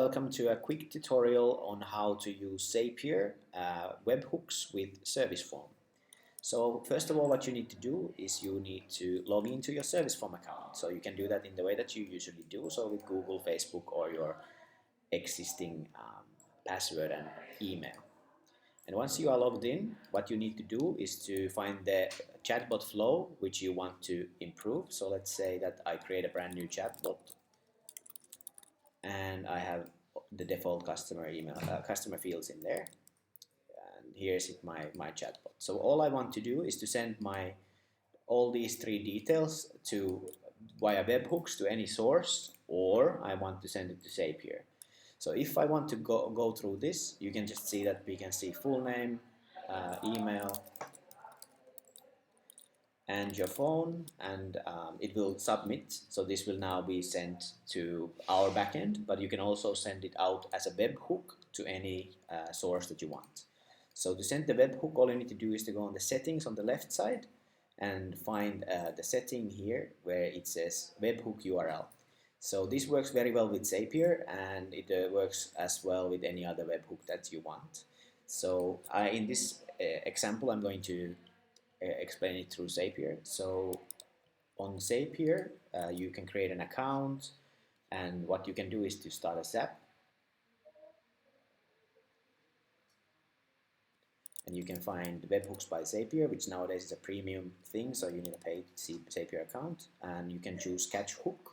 Welcome to a quick tutorial on how to use Zapier webhooks with Serviceform. So first of all, what you need to do is you need to log into your Serviceform account. So you can do that in the way that you usually do, so with Google, Facebook, or your existing password and email. And once you are logged in, what you need to do is to find the chatbot flow which you want to improve. So let's say that I create a brand new chatbot and I have the default customer email customer fields in there, and here's my chatbot. So all I want to do is to send all these three details to via webhooks to any source, or I want to send it to Zapier. So if I want to go through this, you can just see that we can see full name, email, and your phone, and it will submit. So this will now be sent to our backend, but you can also send it out as a webhook to any source that you want. So to send the webhook, all you need to do is to go on the settings on the left side and find the setting here where it says Webhook URL. So this works very well with Zapier, and it works as well with any other webhook that you want. So in this example, I'm going to explain it through Zapier. So on Zapier, you can create an account, and what you can do is to start a Zap, and you can find Webhooks by Zapier, which nowadays is a premium thing, so you need a paid Zapier account, and you can choose Catch Hook,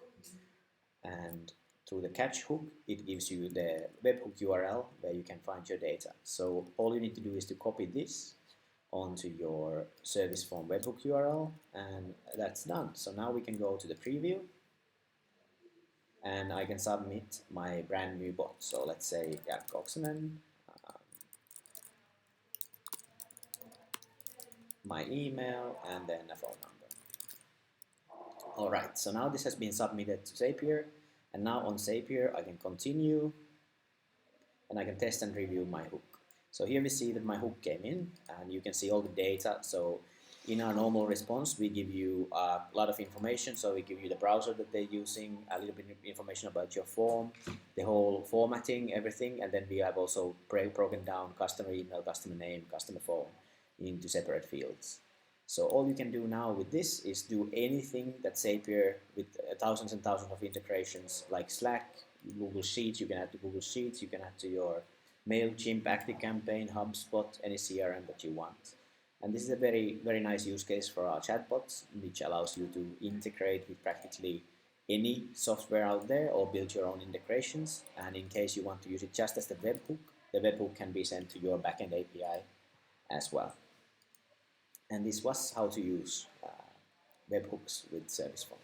and through the Catch Hook it gives you the Webhook URL where you can find your data. So all you need to do is to copy this onto your Serviceform Webhook URL, and that's done. So now we can go to the preview and I can submit my brand new bot. So let's say Koksonen, my email, and then a phone number. Alright, so now this has been submitted to Zapier, and now on Zapier I can continue and I can test and review my hook. So here we see that my hook came in, and you can see all the data. So in our normal response, we give you a lot of information. So we give you the browser that they're using, a little bit of information about your form, the whole formatting, everything. And then we have also broken down customer email, customer name, customer phone into separate fields. So all you can do now with this is do anything that Zapier, with thousands and thousands of integrations like Slack, Google Sheets, you can add to Google Sheets, you can add to your MailChimp, ActiveCampaign, HubSpot, any CRM that you want. And this is a very, very nice use case for our chatbots, which allows you to integrate with practically any software out there or build your own integrations. And in case you want to use it just as the webhook can be sent to your backend API as well. And this was how to use webhooks with Serviceform.